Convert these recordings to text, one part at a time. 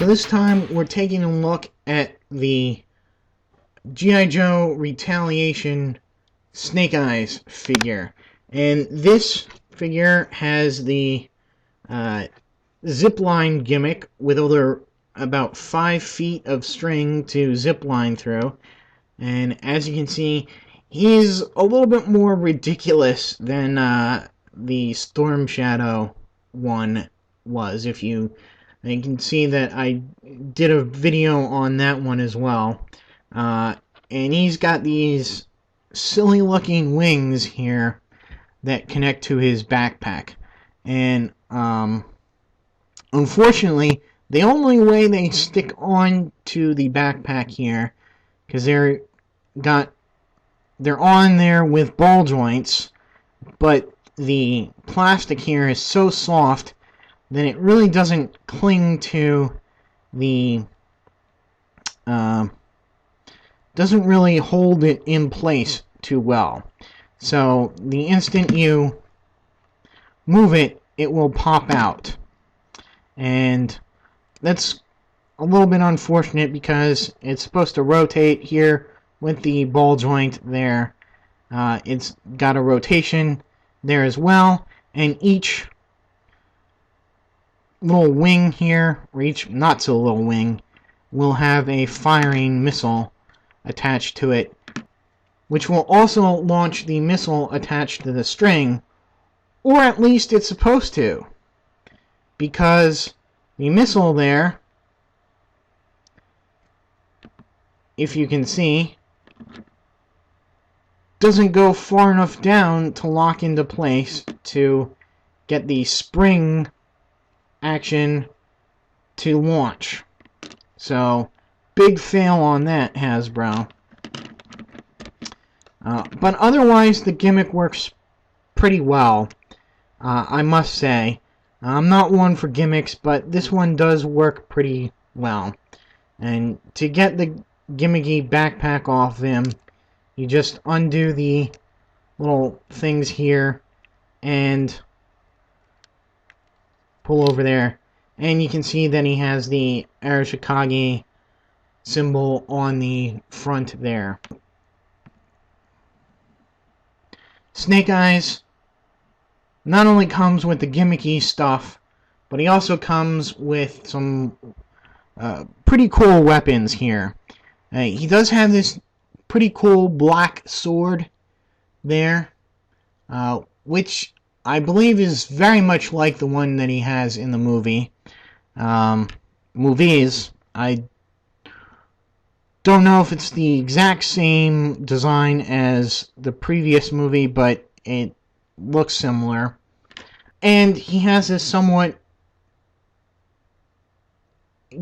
So this time we're taking a look at the G.I. Joe Retaliation Snake Eyes figure. And this figure has the zipline gimmick with over about 5 feet of string to zipline through. And as you can see, he's a little bit more ridiculous than the Storm Shadow one was. You can see that I did a video on that one as well. And he's got these silly looking wings here that connect to his backpack. And unfortunately, the only way they stick on to the backpack here, because they're on there with ball joints, but the plastic here is so soft that it really doesn't cling to the doesn't really hold it in place too well. So the instant you move it, it will pop out. And that's a little bit unfortunate because it's supposed to rotate here with the ball joint there. It's got a rotation there as well, and each little wing here, or each not so little wing, will have a firing missile attached to it, which will also launch the missile attached to the string, or at least it's supposed to, because the missile there, if you can see, doesn't go far enough down to lock into place to get the spring action to launch. So, big fail on that, Hasbro. But otherwise, the gimmick works pretty well, I must say. I'm not one for gimmicks, but this one does work pretty well. And to get the gimmicky backpack off him, you just undo the little things here and pull over there. And you can see that he has the Arashikage symbol on the front there. Snake Eyes not only comes with the gimmicky stuff, but he also comes with some pretty cool weapons here. He does have this pretty cool black sword there, which I believe is very much like the one that he has in the movie. Movies. I don't know if it's the exact same design as the previous movie, but it looks similar. And he has this somewhat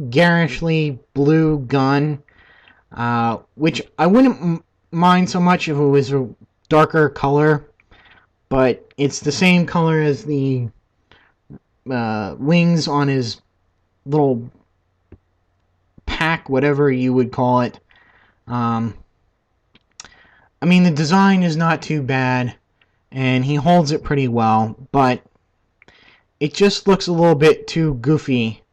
garishly blue gun, which I wouldn't mind so much if it was a darker color, but it's the same color as the wings on his little pack, whatever you would call it. I mean, the design is not too bad, and he holds it pretty well, but it just looks a little bit too goofy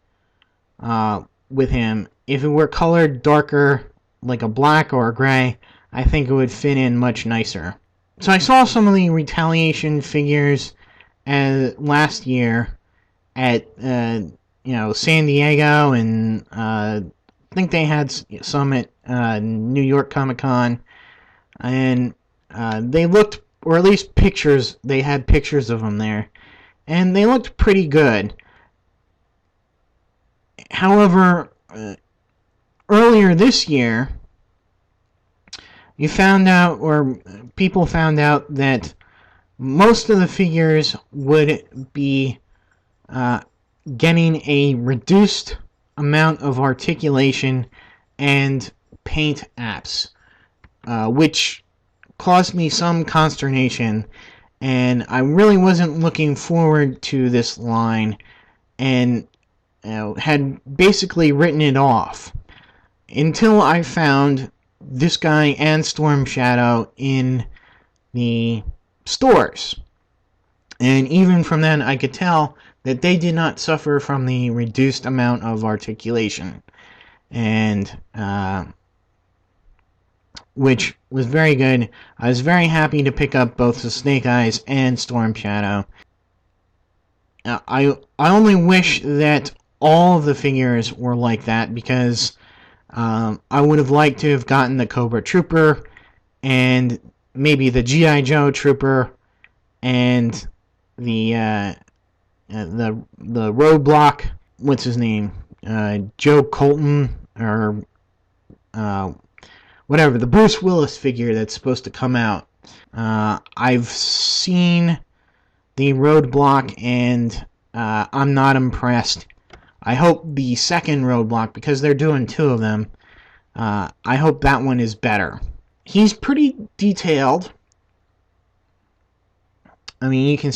with him. If it were colored darker, like a black or a gray, I think it would fit in much nicer. So I saw some of the Retaliation figures last year at San Diego, and I think they had some at New York Comic-Con, and they looked, or at least pictures, they had pictures of them there, and they looked pretty good. However, earlier this year, you found out, or people found out, that most of the figures would be getting a reduced amount of articulation and paint apps, which caused me some consternation, and I really wasn't looking forward to this line, and had basically written it off until I found this guy and Storm Shadow in the stores. And even from then, I could tell that they did not suffer from the reduced amount of articulation, and which was very good. I was very happy to pick up both the Snake Eyes and Storm Shadow. I only wish that all of the figures were like that, because I would have liked to have gotten the Cobra Trooper and maybe the G.I. Joe Trooper and the Roadblock. What's his name? Joe Colton, or whatever, the Bruce Willis figure that's supposed to come out. I've seen the Roadblock, and I'm not impressed. I hope the second Roadblock, because they're doing two of them, I hope that one is better. He's pretty detailed. I mean, you can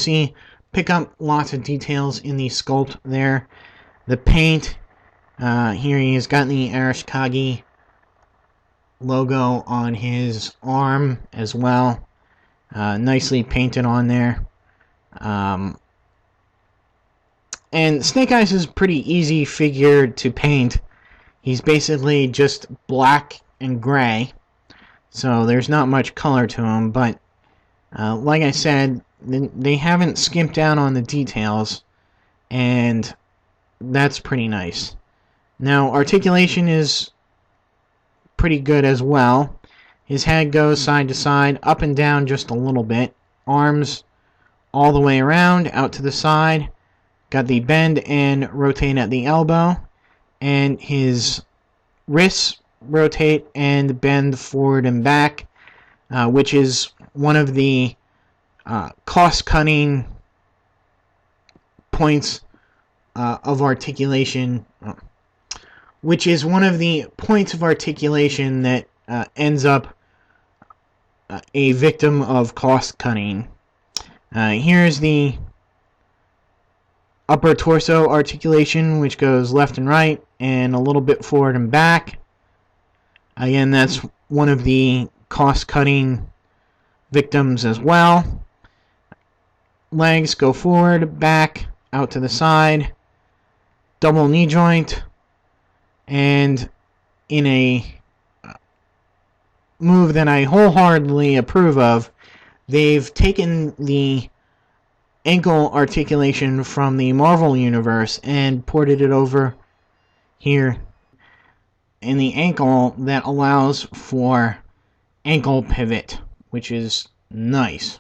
pick up lots of details in the sculpt there. The paint, here he's got the Arashikage logo on his arm as well. Nicely painted on there. And Snake Eyes is a pretty easy figure to paint. He's basically just black and gray, so there's not much color to him, but like I said, they haven't skimped down on the details, and that's pretty nice. Now, articulation is pretty good as well. His head goes side to side, up and down just a little bit. Arms all the way around, out to the side. Got the bend and rotate at the elbow. And his wrists rotate and bend forward and back, which is one of the cost-cutting points of articulation, which is one of the points of articulation that ends up a victim of cost-cutting. Here's the upper torso articulation, which goes left and right and a little bit forward and back. Again, that's one of the cost-cutting victims as well. Legs go forward, back, out to the side, double knee joint, and in a move that I wholeheartedly approve of, they've taken the ankle articulation from the Marvel Universe and ported it over here in the ankle that allows for ankle pivot, which is nice.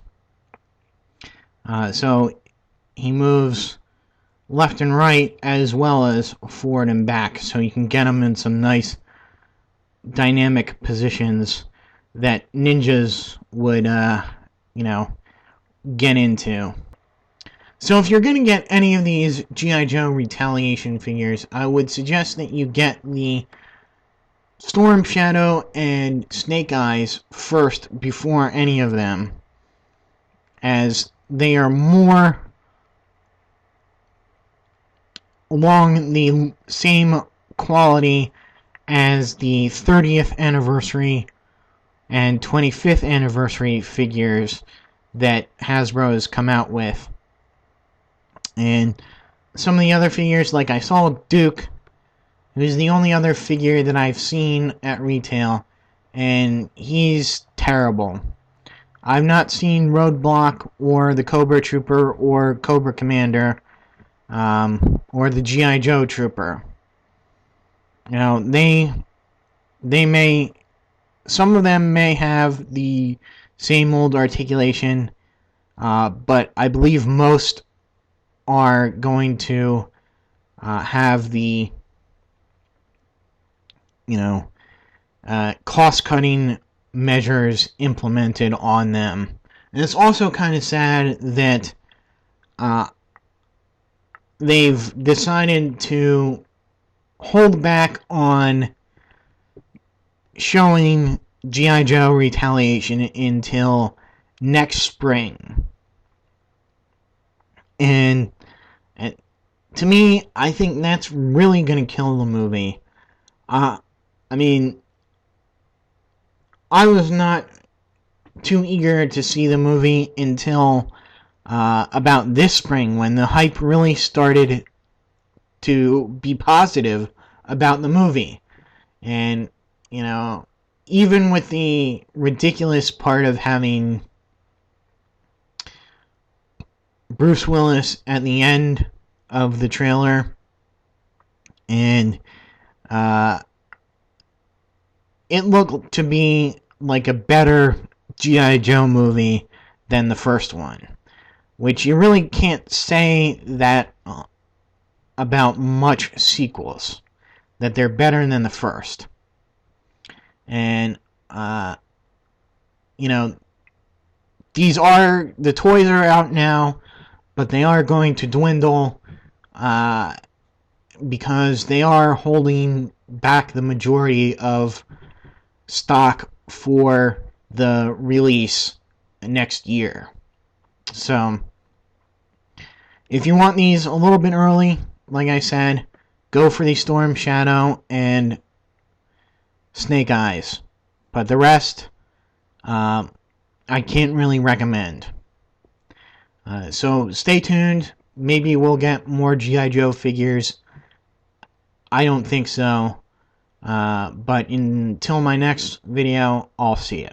So he moves left and right as well as forward and back, so you can get him in some nice dynamic positions that ninjas would, get into. So if you're going to get any of these G.I. Joe Retaliation figures, I would suggest that you get the Storm Shadow and Snake Eyes first before any of them, as they are more along the same quality as the 30th anniversary and 25th anniversary figures that Hasbro has come out with. And some of the other figures, like I saw Duke, who's the only other figure that I've seen at retail, and he's terrible. I've not seen Roadblock or the Cobra Trooper or Cobra Commander or the G.I. Joe Trooper. You know, they may, some of them may have the same old articulation, but I believe most are going to have the, cost-cutting measures implemented on them. And it's also kind of sad that they've decided to hold back on showing G.I. Joe Retaliation until next spring. And to me, I think that's really going to kill the movie. I was not too eager to see the movie until about this spring, when the hype really started to be positive about the movie. And, you know, even with the ridiculous part of having Bruce Willis at the end of the trailer, and it looked to be like a better G.I. Joe movie than the first one, which you really can't say that about much sequels, that they're better than the first. And, you know, the toys are out now, but they are going to dwindle, because they are holding back the majority of stock for the release next year. So, if you want these a little bit early, like I said, go for the Storm Shadow and Snake Eyes. But the rest, I can't really recommend. So stay tuned. Maybe we'll get more G.I. Joe figures. I don't think so. But until my next video, I'll see you.